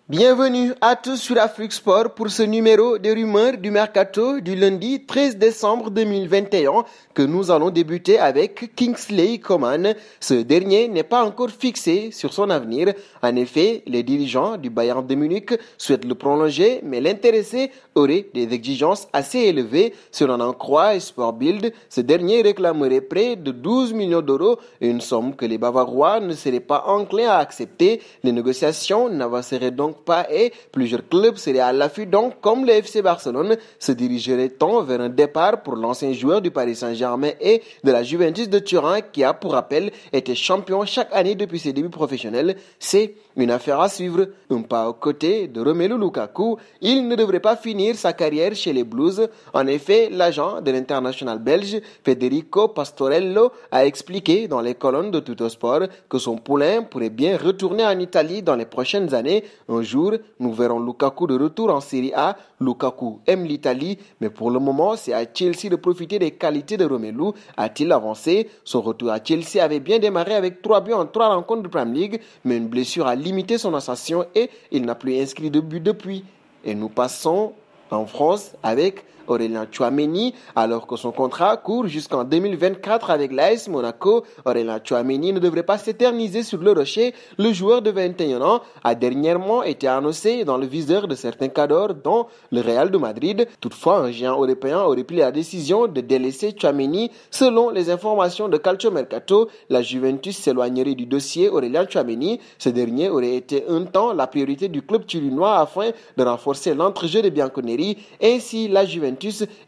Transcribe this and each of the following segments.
Bienvenue à tous sur Afrique Sport pour ce numéro des rumeurs du mercato du lundi 13 décembre 2021 que nous allons débuter avec Kingsley Coman. Ce dernier n'est pas encore fixé sur son avenir. En effet, les dirigeants du Bayern de Munich souhaitent le prolonger, mais l'intéressé aurait des exigences assez élevées. Selon en croit Sport Bild, ce dernier réclamerait près de 12 millions d'euros, une somme que les Bavarois ne seraient pas enclins à accepter. Les négociations n'avanceraient donc pas et plusieurs clubs seraient à l'affût, donc comme le FC Barcelone se dirigerait-on vers un départ pour l'ancien joueur du Paris Saint-Germain et de la Juventus de Turin qui a pour rappel été champion chaque année depuis ses débuts professionnels. C'est une affaire à suivre. Un pas aux côtés de Romelu Lukaku, il ne devrait pas finir sa carrière chez les Blues. En effet, l'agent de l'international belge Federico Pastorello a expliqué dans les colonnes de Tuttosport que son poulain pourrait bien retourner en Italie dans les prochaines années. Un jour, nous verrons Lukaku de retour en Serie A. Lukaku aime l'Italie, mais pour le moment, c'est à Chelsea de profiter des qualités de Romelu, a-t-il avancé. Son retour à Chelsea avait bien démarré avec 3 buts en 3 rencontres de Premier League, mais une blessure a limité son ascension et il n'a plus inscrit de but depuis. Et nous passons en France avec Aurélien Tchouaméni, alors que son contrat court jusqu'en 2024 avec l'AS Monaco. Aurélien Tchouaméni ne devrait pas s'éterniser sur le rocher. Le joueur de 21 ans a dernièrement été annoncé dans le viseur de certains cadors, dont le Real de Madrid. Toutefois, un géant européen aurait pris la décision de délaisser Tchouaméni. Selon les informations de Calcio Mercato, la Juventus s'éloignerait du dossier Aurélien Tchouaméni. Ce dernier aurait été un temps la priorité du club turinois afin de renforcer l'entrejeu des Bianconeri. Ainsi, la Juventus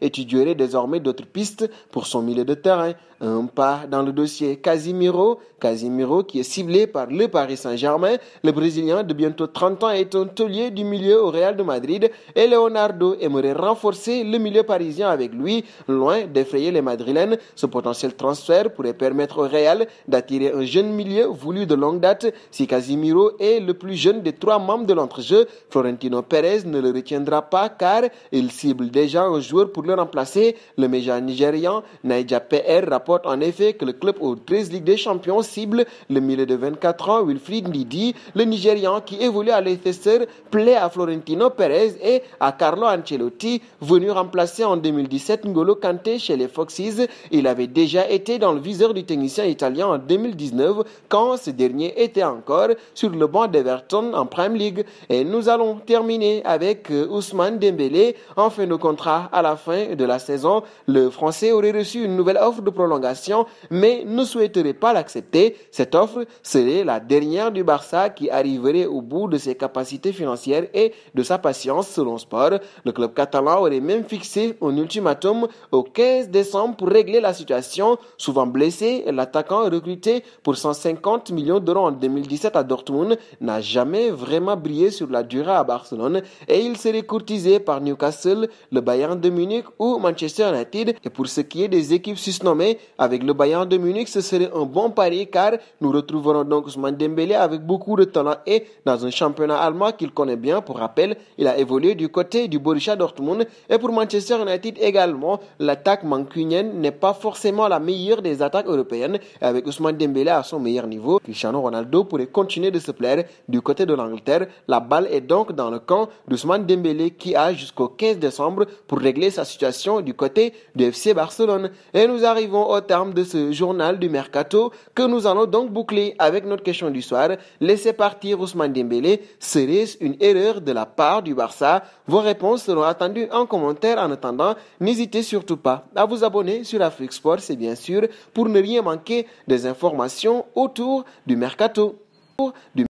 étudierait désormais d'autres pistes pour son milieu de terrain. Un pas dans le dossier Casimiro qui est ciblé par le Paris Saint-Germain. Le Brésilien de bientôt 30 ans est un taulier du milieu au Real de Madrid et Leonardo aimerait renforcer le milieu parisien avec lui. Loin d'effrayer les Madrilènes, ce potentiel transfert pourrait permettre au Real d'attirer un jeune milieu voulu de longue date. Si Casimiro est le plus jeune des 3 membres de l'entrejeu, Florentino Pérez ne le retiendra pas car il cible déjà un joueur pour le remplacer. Le média nigérian Naija PR rapporte en effet que le club aux 13 Ligues des Champions cible le milieu de 24 ans Wilfried Ndidi. Le Nigérian qui évolue à Leicester plaît à Florentino Pérez et à Carlo Ancelotti, venu remplacer en 2017 N'Golo Kanté chez les Foxes. Il avait déjà été dans le viseur du technicien italien en 2019 quand ce dernier était encore sur le banc d'Everton en Premier League. Et nous allons terminer avec Ousmane Dembélé. En fin de contrat à la fin de la saison, le Français aurait reçu une nouvelle offre de prolongation mais ne souhaiterait pas l'accepter. Cette offre serait la dernière du Barça qui arriverait au bout de ses capacités financières et de sa patience selon Sport. Le club catalan aurait même fixé un ultimatum au 15 décembre pour régler la situation. Souvent blessé, l'attaquant recruté pour 150 millions d'euros en 2017 à Dortmund n'a jamais vraiment brillé sur la durée à Barcelone et il serait courtisé par Newcastle, le Bayern de Munich ou Manchester United. Et pour ce qui est des équipes susnommées, avec le Bayern de Munich, ce serait un bon pari car nous retrouverons donc Ousmane Dembélé avec beaucoup de talent et dans un championnat allemand qu'il connaît bien. Pour rappel, il a évolué du côté du Borussia Dortmund et pour Manchester United également. L'attaque mancunienne n'est pas forcément la meilleure des attaques européennes. Avec Ousmane Dembélé à son meilleur niveau, Cristiano Ronaldo pourrait continuer de se plaire du côté de l'Angleterre. La balle est donc dans le camp d'Ousmane Dembélé qui a jusqu'au 15 décembre pour régler sa situation du côté du FC Barcelone. Et nous arrivons au terme de ce journal du Mercato que nous allons donc boucler avec notre question du soir. Laisser partir Ousmane Dembélé, serait-ce une erreur de la part du Barça? Vos réponses seront attendues en commentaire. En attendant, n'hésitez surtout pas à vous abonner sur Afrique Sport, c'est bien sûr, pour ne rien manquer des informations autour du Mercato.